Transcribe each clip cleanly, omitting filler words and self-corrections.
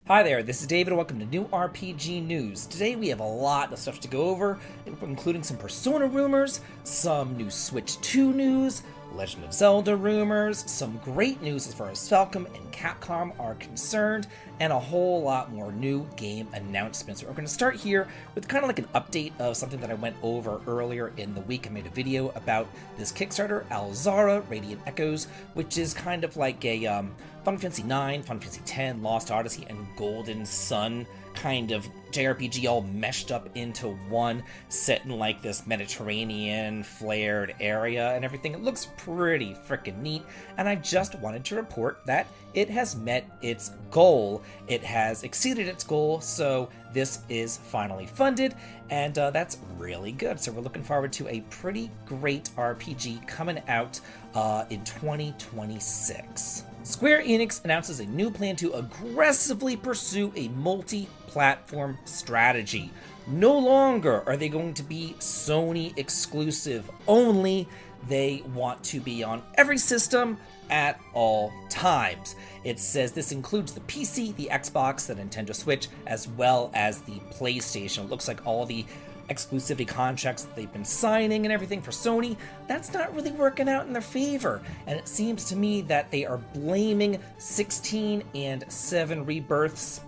Hi there, this is David, and welcome to New RPG News. Today we have a lot of stuff to go over, including some Persona rumors, some new Switch 2 news, Legend of Zelda rumors, some great news as far as Falcom and Capcom are concerned, and a whole lot more new game announcements. We're going to start here with kind of like an update of something that I went over earlier in the week. I made a video about this Kickstarter, Alzara, Radiant Echoes, which is kind of like a Final Fantasy 9, Final Fantasy 10, Lost Odyssey, and Golden Sun kind of JRPG all meshed up into one, set in like this Mediterranean flared area and everything. It looks pretty freaking neat, and I just wanted to report that it has met its goal. It has exceeded its goal, so this is finally funded, and that's really good. So we're looking forward to a pretty great RPG coming out in 2026. Square Enix announces a new plan to aggressively pursue a multi-platform strategy. No longer are they going to be Sony exclusive only. They want to be on every system at all times. It says this includes the PC, the Xbox, the Nintendo Switch, as well as the PlayStation. It looks like all the exclusivity contracts that they've been signing and everything for Sony, that's not really working out in their favor. And it seems to me that they are blaming 16 and 7 Rebirth's,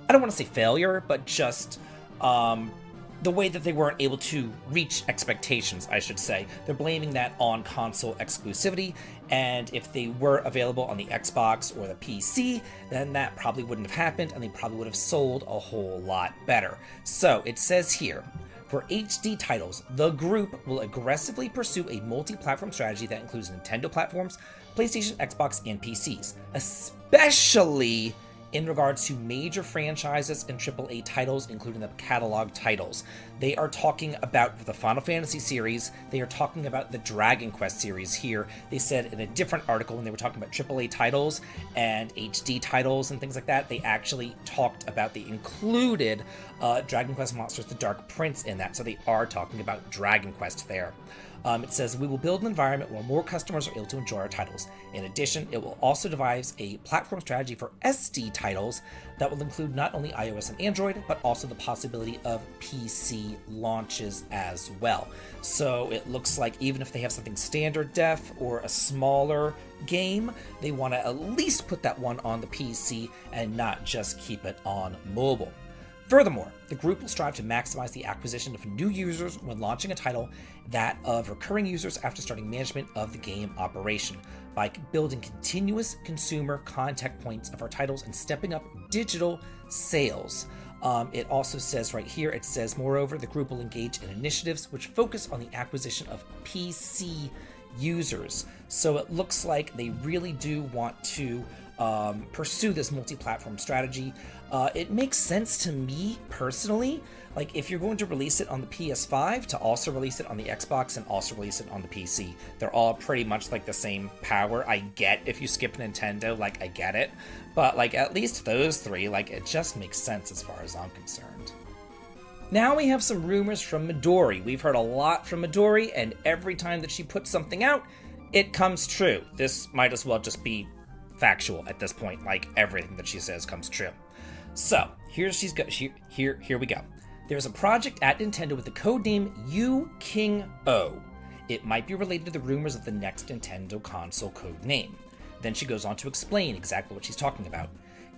I don't want to say failure, but just the way that they weren't able to reach expectations, I should say. They're blaming that on console exclusivity, and if they were available on the Xbox or the PC, then that probably wouldn't have happened, and they probably would have sold a whole lot better. So it says here, for HD titles, the group will aggressively pursue a multi-platform strategy that includes Nintendo platforms, PlayStation, Xbox, and PCs, especially in regards to major franchises and AAA titles, including the catalog titles. They are talking about the Final Fantasy series. They are talking about the Dragon Quest series here. They said in a different article when they were talking about AAA titles and HD titles and things like that, they actually talked about the included Dragon Quest Monsters the Dark Prince in that. So they are talking about Dragon Quest there. It says, we will build an environment where more customers are able to enjoy our titles. In addition, it will also devise a platform strategy for SD titles that will include not only iOS and Android, but also the possibility of PC launches as well. So it looks like even if they have something standard def or a smaller game, they want to at least put that one on the PC and not just keep it on mobile. Furthermore, the group will strive to maximize the acquisition of new users when launching a title, that of recurring users after starting management of the game operation, by building continuous consumer contact points of our titles and stepping up digital sales. It also says right here, it says, moreover, the group will engage in initiatives which focus on the acquisition of PC users. So it looks like they really do want to pursue this multi-platform strategy. It makes sense to me personally, like if you're going to release it on the PS5, to also release it on the Xbox and also release it on the PC. They're all pretty much like the same power. I get if you skip Nintendo, like I get it, but like at least those three, like it just makes sense as far as I'm concerned. Now we have some rumors from Midori. We've heard a lot from Midori, and every time that she puts something out, it comes true. This might as well just be factual at this point, like everything that she says comes true. So here we go. There's a project at Nintendo with the codename U-King-O. It might be related to the rumors of the next Nintendo console codename. Then she goes on to explain exactly what she's talking about.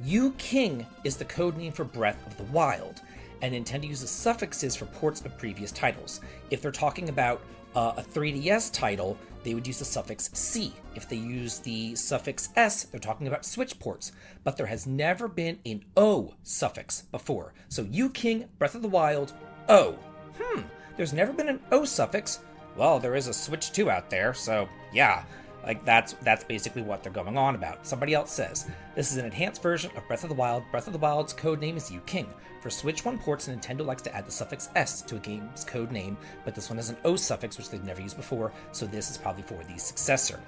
U-King is the codename for Breath of the Wild, and Nintendo uses suffixes for ports of previous titles. If they're talking about a 3DS title, they would use the suffix C. If they use the suffix S, they're talking about Switch ports. But there has never been an O suffix before. So U-King, Breath of the Wild, O. There's never been an O suffix. Well, there is a Switch 2 out there, so yeah. Like that's basically what they're going on about. Somebody else says, this is an enhanced version of Breath of the Wild. Breath of the Wild's codename is U-King. For Switch 1 ports, Nintendo likes to add the suffix S to a game's code name, but this one has an O suffix, which they've never used before, so this is probably for the successor.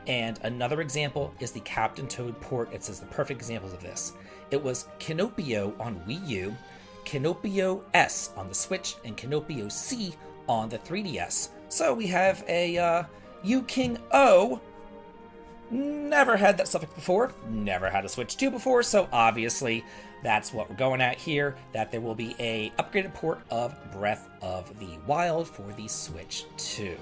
And another example is the Captain Toad port. It says the perfect examples of this. It was Kinopio on Wii U, Kinopio S on the Switch, and Kinopio C on the 3DS. So we have a U-King O Never had that suffix before, never had a Switch 2 before, so obviously that's what we're going at here, that there will be a upgraded port of Breath of the Wild for the Switch 2.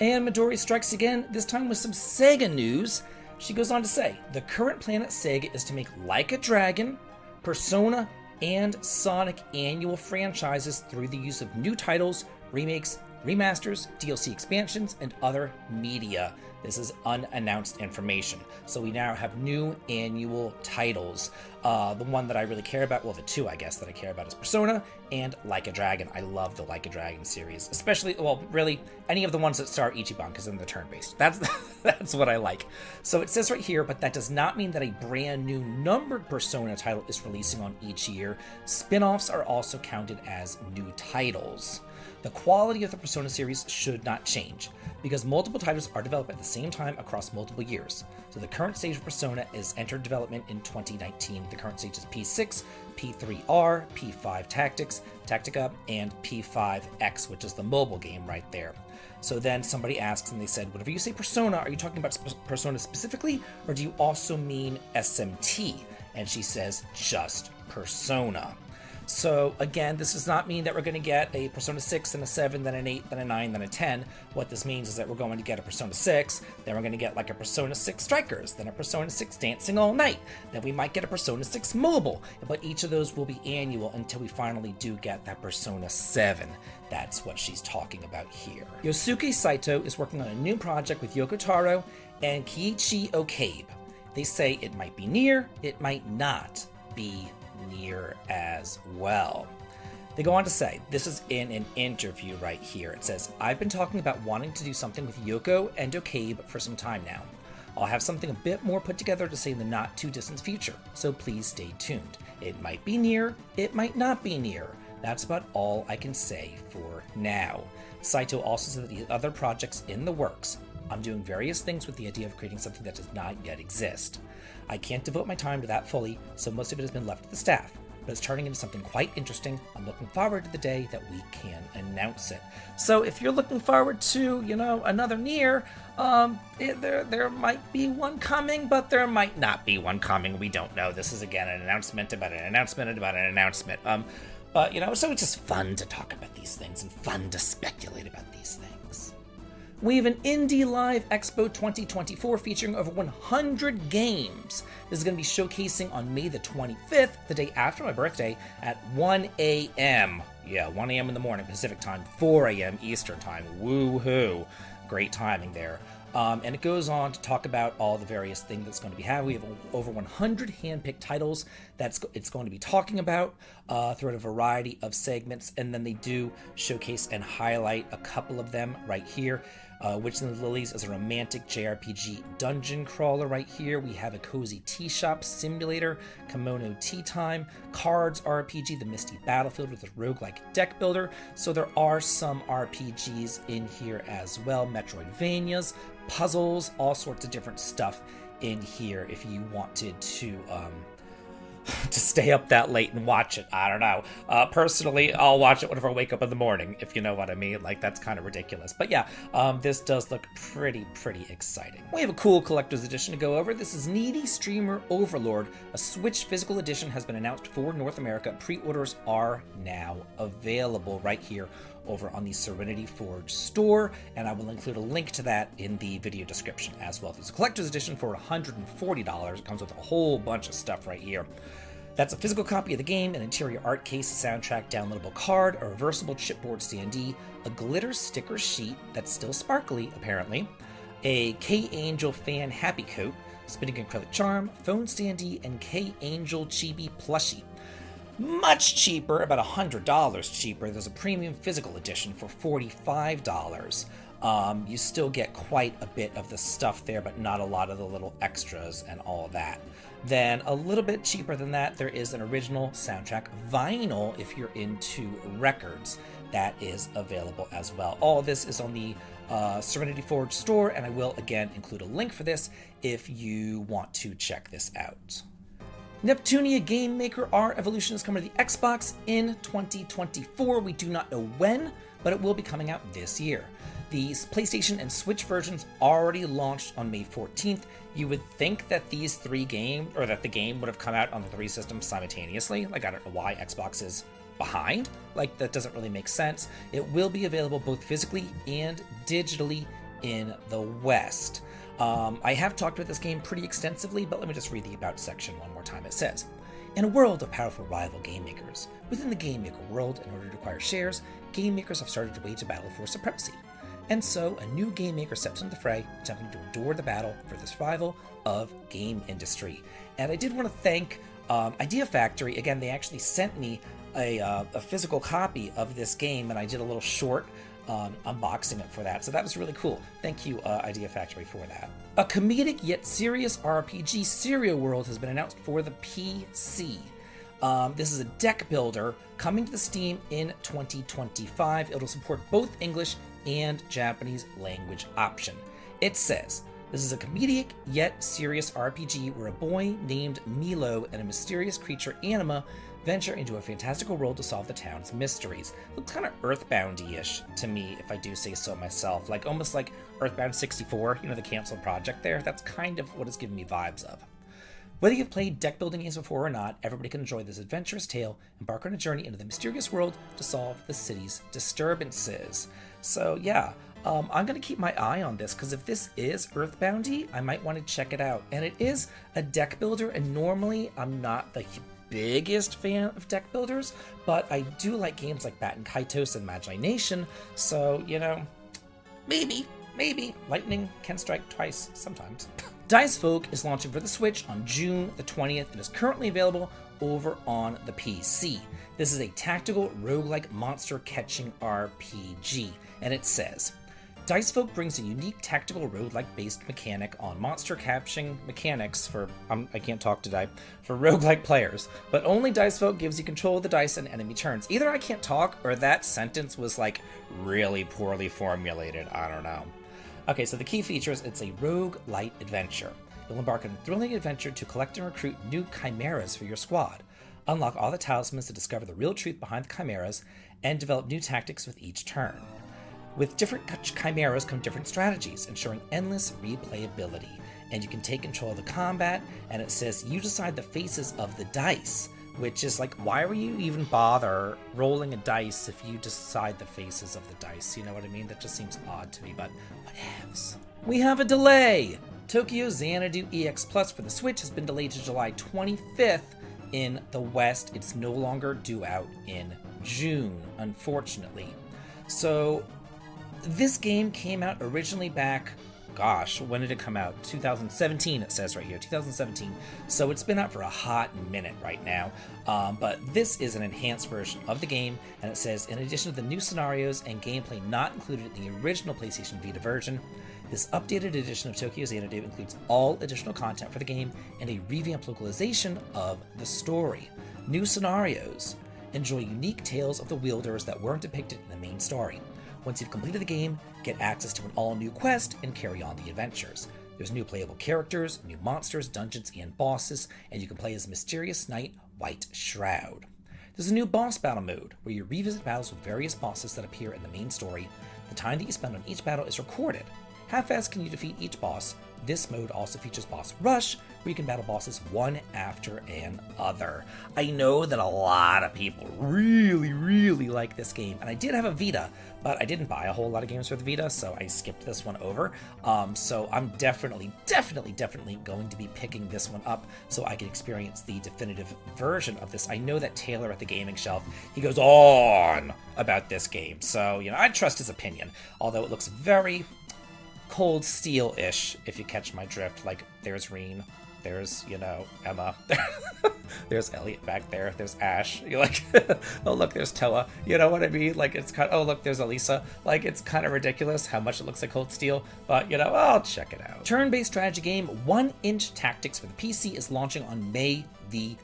And Midori strikes again, this time with some Sega news. She goes on to say, the current plan at Sega is to make Like a Dragon, Persona, and Sonic annual franchises through the use of new titles, remakes, remasters, DLC expansions, and other media. This is unannounced information. So we now have new annual titles. The one that I really care about, well, the two, I guess, that I care about is Persona and Like a Dragon. I love the Like a Dragon series, especially, well, really, any of the ones that star Ichiban, because they're turn-based. That's what I like. So it says right here, but that does not mean that a brand new numbered Persona title is releasing on each year. Spin-offs are also counted as new titles. The quality of the Persona series should not change, because multiple titles are developed at the same time across multiple years. So the current stage of Persona is entered development in 2019. The current stage is P6, P3R, P5 Tactics, Tactica, and P5X, which is the mobile game right there. So then somebody asks, and they said, whenever you say Persona, are you talking about Persona specifically, or do you also mean SMT? And she says, just Persona. So again, this does not mean that we're going to get a Persona 6, then a 7, then an 8, then a 9, then a 10. What this means is that we're going to get a Persona 6, then we're going to get like a Persona 6 Strikers, then a Persona 6 Dancing All Night, then we might get a Persona 6 Mobile, but each of those will be annual until we finally do get that Persona 7. That's what she's talking about here. Yosuke Saito is working on a new project with Yoko Taro and Kiichi Okabe. They say it might be Nier, it might not be Nier as well. They go on to say, this is in an interview right here. It says, I've been talking about wanting to do something with Yoko and Okabe for some time now. I'll have something a bit more put together to say in the not too distant future, so please stay tuned. It might be Nier, it might not be Nier. That's about all I can say for now. Saito also said that he had other projects in the works. I'm doing various things with the idea of creating something that does not yet exist. I can't devote my time to that fully, so most of it has been left to the staff, but it's turning into something quite interesting. I'm looking forward to the day that we can announce it. So if you're looking forward to, another Nier, there might be one coming, but there might not be one coming. We don't know. This is, again, an announcement about an announcement about an announcement. But, so it's just fun to talk about these things and fun to speculate about these things. We have an Indie Live Expo 2024 featuring over 100 games. This is going to be showcasing on May the 25th, the day after my birthday, at 1 a.m. Yeah, 1 a.m. in the morning, Pacific time, 4 a.m. Eastern time. Woo-hoo. Great timing there. And it goes on to talk about all the various things that's going to be happening. We have over 100 hand-picked titles it's going to be talking about throughout a variety of segments, and then they do showcase and highlight a couple of them right here. Witch and the Lilies is a romantic JRPG dungeon crawler right here. We have a cozy tea shop simulator, Kimono Tea Time, Cards RPG, The Misty Battlefield with a roguelike deck builder. So there are some RPGs in here as well, Metroidvanias, puzzles, all sorts of different stuff in here if you wanted to stay up that late and watch it. I don't know. Personally, I'll watch it whenever I wake up in the morning, if you know what I mean. Like, that's kind of ridiculous. But yeah, this does look pretty exciting. We have a cool collector's edition to go over. This is Needy Streamer Overlord. A Switch physical edition has been announced for North America. Pre-orders are now available right here over on the Serenity Forge store, and I will include a link to that in the video description as well. There's a collector's edition for $140. It comes with a whole bunch of stuff right here. That's a physical copy of the game, an interior art case, a soundtrack downloadable card, a reversible chipboard standee, a glitter sticker sheet that's still sparkly, apparently, a K-Angel fan happy coat, spinning acrylic charm, phone standee, and K-Angel chibi plushie. Much cheaper, about $100 cheaper. There's a premium physical edition for $45. You still get quite a bit of the stuff there, but not a lot of the little extras and all of that. Then a little bit cheaper than that, there is an original soundtrack vinyl if you're into records. That is available as well. All this is on the Serenity Forge store, and I will again include a link for this if you want to check this out. Neptunia Game Maker R Evolution is coming to the Xbox in 2024. We do not know when, but it will be coming out this year. The PlayStation and Switch versions already launched on May 14th. You would think that these three games, or that the game would have come out on the three systems simultaneously. Like, I don't know why Xbox is behind. Like, that doesn't really make sense. It will be available both physically and digitally in the West. I have talked about this game pretty extensively, but let me just read the About section one more time. It says, in a world of powerful rival game makers, within the game maker world, in order to acquire shares, game makers have started to wage a battle for supremacy. And so, a new game maker steps into the fray, attempting to endure the battle for the survival of game industry. And I did want to thank Idea Factory. Again, they actually sent me a physical copy of this game, and I did a little short unboxing it for that. So that was really cool. Thank you, Idea Factory, for that. A comedic yet serious RPG, Serial World, has been announced for the PC. This is a deck builder coming to the Steam in 2025. It'll support both English and Japanese language option. It says, this is a comedic yet serious RPG where a boy named Milo and a mysterious creature Anima venture into a fantastical world to solve the town's mysteries. Looks kind of Earthbound-ish to me, if I do say so myself. Like, almost like Earthbound 64, you know, the canceled project there. That's kind of what it's giving me vibes of. Whether you've played deck building games before or not, everybody can enjoy this adventurous tale, embark on a journey into the mysterious world to solve the city's disturbances. So yeah, I'm going to keep my eye on this, because if this is Earthboundy, I might want to check it out. And it is a deck builder, and normally I'm not the biggest fan of deck builders, but I do like games like Batten Kaitos and Magi Nation, so, you know, maybe lightning can strike twice sometimes. Dice Folk is launching for the Switch on June the 20th and is currently available over on the PC. This is a tactical roguelike monster catching RPG, and it says, Dice Folk brings a unique tactical roguelike based mechanic on monster catching mechanics for I can't talk today, for roguelike players, but only Dice Folk gives you control of the dice and enemy turns. Either I can't talk or that sentence was like really poorly formulated. I don't know. Okay, so the key features, it's a roguelite adventure. You'll embark on a thrilling adventure to collect and recruit new chimeras for your squad. Unlock all the talismans to discover the real truth behind the chimeras and develop new tactics with each turn. With different chimeras come different strategies, ensuring endless replayability. And you can take control of the combat, and it says you decide the faces of the dice, which is like, why would you even bother rolling a dice if you decide the faces of the dice? You know what I mean? That just seems odd to me, but whatevs. We have a delay! Tokyo Xanadu EX Plus for the Switch has been delayed to July 25th in the West. It's no longer due out in June, unfortunately. So, this game came out originally back, gosh, when did it come out? 2017, it says right here, 2017. So it's been out for a hot minute right now. But this is an enhanced version of the game, and it says, in addition to the new scenarios and gameplay not included in the original PlayStation Vita version, this updated edition of Tokyo Xanadu includes all additional content for the game and a revamped localization of the story. New scenarios. Enjoy unique tales of the wielders that weren't depicted in the main story. Once you've completed the game, get access to an all-new quest and carry on the adventures. There's new playable characters, new monsters, dungeons, and bosses, and you can play as Mysterious Knight White Shroud. There's a new boss battle mode, where you revisit battles with various bosses that appear in the main story. The time that you spend on each battle is recorded. How fast can you defeat each boss? This mode also features Boss Rush, where you can battle bosses one after another. I know that a lot of people really like this game, and I did have a Vita, but I didn't buy a whole lot of games for the Vita, so I skipped this one over. So I'm definitely going to be picking this one up so I can experience the definitive version of this. I know that Taylor at the Gaming Shelf, he goes on about this game, so, you know, I trust his opinion, although it looks very Cold Steel-ish, if you catch my drift. Like, there's Reen, there's, you know, Emma, there's Elliot back there, there's Ash, you're like, oh look, there's Toa, you know what I mean? Like, it's kind of, oh look, there's Elisa. Like, it's kind of ridiculous how much it looks like Cold Steel, but, you know, I'll check it out. Turn-based strategy game 1 Inch Tactics for the PC is launching on May the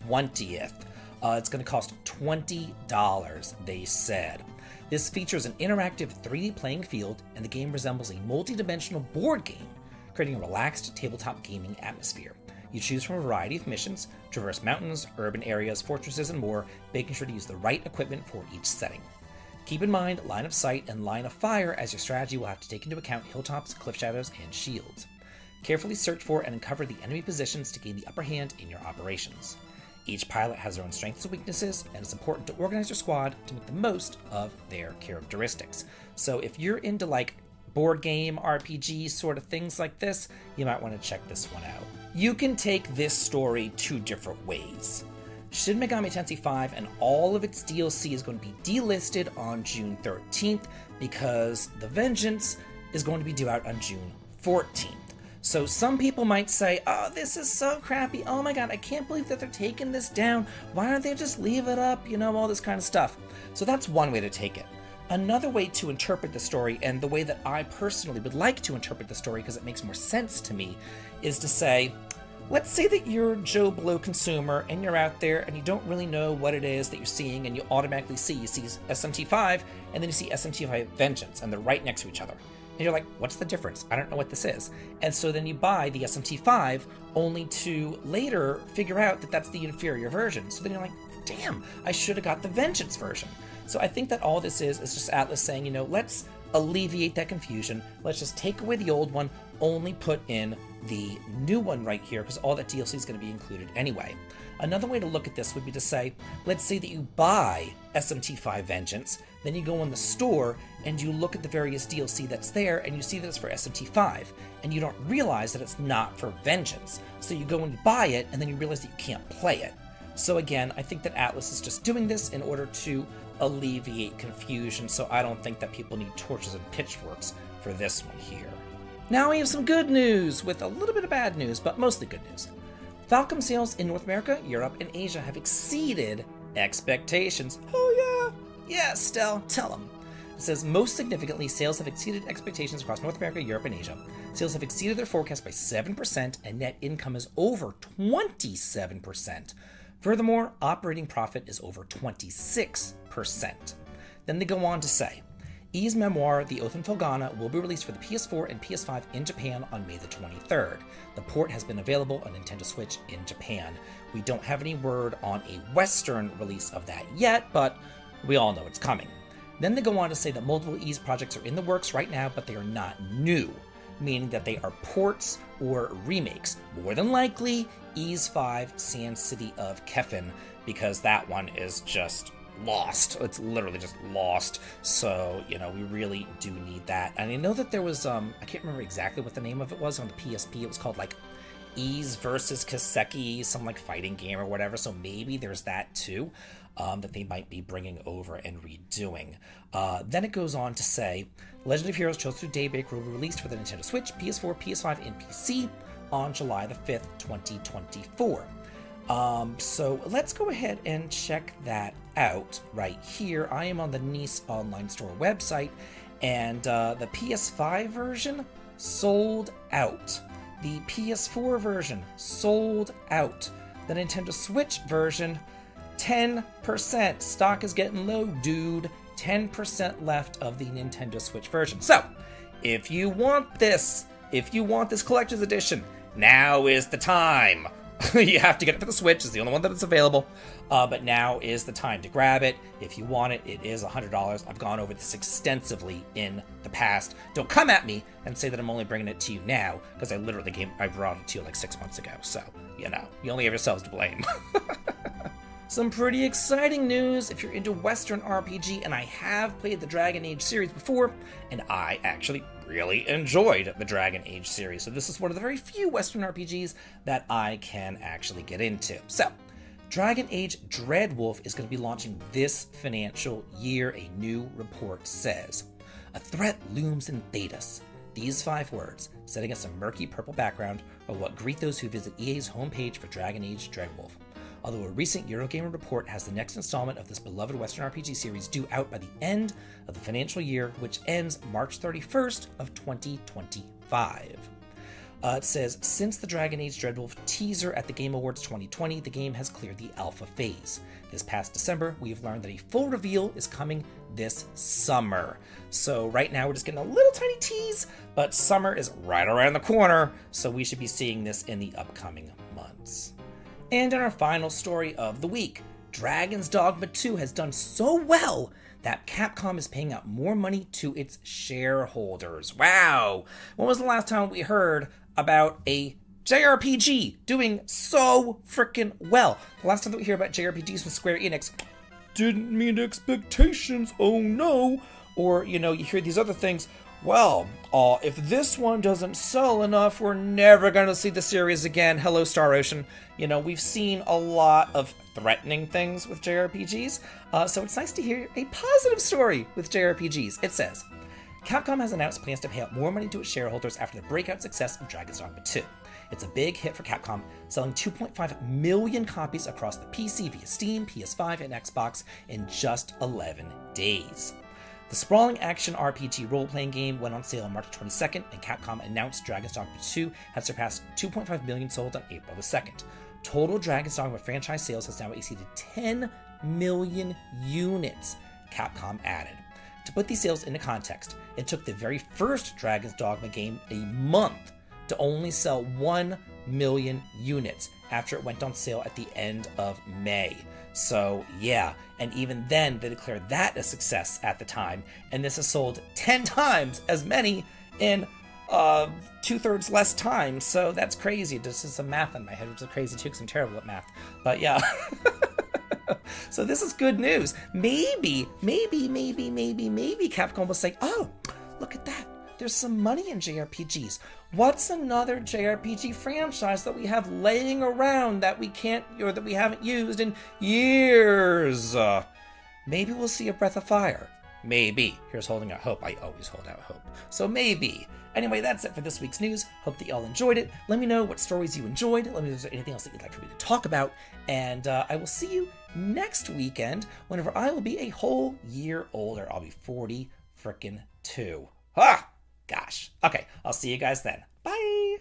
20th. It's going to cost $20, they said. This features an interactive 3D playing field, and the game resembles a multi-dimensional board game, creating a relaxed tabletop gaming atmosphere. You choose from a variety of missions, traverse mountains, urban areas, fortresses, and more, making sure to use the right equipment for each setting. Keep in mind line of sight and line of fire, as your strategy will have to take into account hilltops, cliff shadows, and shields. Carefully search for and uncover the enemy positions to gain the upper hand in your operations. Each pilot has their own strengths and weaknesses, and it's important to organize your squad to make the most of their characteristics. So if you're into like board game, RPG sort of things like this, you might want to check this one out. You can take this story two different ways. Shin Megami Tensei 5 and all of its DLC is going to be delisted on June 13th because The Vengeance is going to be due out on June 14th. So some people might say, oh, this is so crappy. Oh my god, I can't believe that they're taking this down. Why don't they just leave it up? You know, all this kind of stuff. So that's one way to take it. Another way to interpret the story, and the way that I personally would like to interpret the story because it makes more sense to me, is to say, let's say that you're Joe Blow consumer and you're out there and you don't really know what it is that you're seeing, and you automatically see SMT5 and then you see SMT5 Vengeance and they're right next to each other. And you're like, what's the difference? I don't know what this is. And so then you buy the SMT5 only to later figure out that that's the inferior version. So then you're like, damn, I should have got the Vengeance version. So I think that all this is just Atlus saying, you know, let's alleviate that confusion. Let's just take away the old one, only put in the new one right here, because all that DLC is going to be included anyway. Another way to look at this would be to say, let's say that you buy SMT5 Vengeance, then you go in the store and you look at the various DLC that's there and you see that it's for SMT5, and you don't realize that it's not for Vengeance. So you go and you buy it and then you realize that you can't play it. So again, I think that Atlus is just doing this in order to alleviate confusion, so I don't think that people need torches and pitchforks for this one here. Now we have some good news with a little bit of bad news, but mostly good news. Falcom sales in North America, Europe, and Asia have exceeded expectations. Oh yeah! Yeah, Stell, tell them. It says, most significantly, sales have exceeded expectations across North America, Europe, and Asia. Sales have exceeded their forecast by 7%, and net income is over 27%. Furthermore, operating profit is over 26%. Then they go on to say, E's memoir, The Oath in Felghana, will be released for the PS4 and PS5 in Japan on May the 23rd. The port has been available on Nintendo Switch in Japan. We don't have any word on a Western release of that yet, but we all know it's coming. Then they go on to say that multiple E's projects are in the works right now, but they are not new, meaning that they are ports or remakes. More than likely, Ys 5 Sand City of Kefin, because that one is just lost. It's literally just lost. So, you know, we really do need that. And I know that there was, I can't remember exactly what the name of it was on the PSP. It was called like Ys versus Kaseki, some like fighting game or whatever. So maybe there's that too, that they might be bringing over and redoing. Then it goes on to say, Legend of Heroes Trails Through Daybreak will be released for the Nintendo Switch, PS4, PS5, and PC on July the 5th, 2024. So let's go ahead and check that out right here. I am on the NIS Online Store website, and the PS5 version sold out. The PS4 version sold out. The Nintendo Switch version, 10%. Stock is getting low, dude. 10% left of the Nintendo Switch version. So, if you want this collector's edition, now is the time. You have to get it for the Switch. It's the only one that is available. But now is the time to grab it. If you want it, it is $100. I've gone over this extensively in the past. Don't come at me and say that I'm only bringing it to you now, because I brought it to you like 6 months ago. So, you know, you only have yourselves to blame. Some pretty exciting news if you're into Western RPG, and I have played the Dragon Age series before, and I actually really enjoyed the Dragon Age series. So this is one of the very few Western RPGs that I can actually get into. So, Dragon Age Dreadwolf is going to be launching this financial year, a new report says. A threat looms in Thedas. These 5 words, set against a murky purple background, are what greet those who visit EA's homepage for Dragon Age Dreadwolf. Although a recent Eurogamer report has the next installment of this beloved Western RPG series due out by the end of the financial year, which ends March 31st of 2025. It says, since the Dragon Age Dreadwolf teaser at the Game Awards 2020, the game has cleared the alpha phase. This past December, we have learned that a full reveal is coming this summer. So right now we're just getting a little tiny tease, but summer is right around the corner, so we should be seeing this in the upcoming months. And in our final story of the week, Dragon's Dogma 2 has done so well that Capcom is paying out more money to its shareholders. Wow! When was the last time we heard about a JRPG doing so freaking well? The last time that we hear about JRPGs with Square Enix, didn't meet expectations, oh no! Or, you hear these other things, well, if this one doesn't sell enough, we're never going to see the series again. Hello, Star Ocean. We've seen a lot of threatening things with JRPGs, so it's nice to hear a positive story with JRPGs. It says, Capcom has announced plans to pay out more money to its shareholders after the breakout success of Dragon's Dogma 2. It's a big hit for Capcom, selling 2.5 million copies across the PC via Steam, PS5, and Xbox in just 11 days. The sprawling action RPG role-playing game went on sale on March 22nd, and Capcom announced Dragon's Dogma 2 had surpassed 2.5 million sold on April the 2nd. Total Dragon's Dogma franchise sales has now exceeded 10 million units, Capcom added. To put these sales into context, it took the very first Dragon's Dogma game a month to only sell 1 million units after it went on sale at the end of May. So yeah, and even then they declared that a success at the time, and this has sold 10 times as many in 2/3 less time, so that's crazy. This is some math in my head, which is crazy too because I'm terrible at math, but yeah. So this is good news. Maybe Capcom will say, oh, look at that. There's some money in JRPGs. What's another JRPG franchise that we have laying around that we can't, or that we haven't used in years? Maybe we'll see a Breath of Fire. Maybe. Here's holding out hope. I always hold out hope. So maybe. Anyway, that's it for this week's news. Hope that y'all enjoyed it. Let me know what stories you enjoyed. Let me know if there's anything else that you'd like for me to talk about. And I will see you next weekend whenever I will be a whole year older. I'll be 40 frickin' 2. Ah! Gosh. Okay, I'll see you guys then. Bye!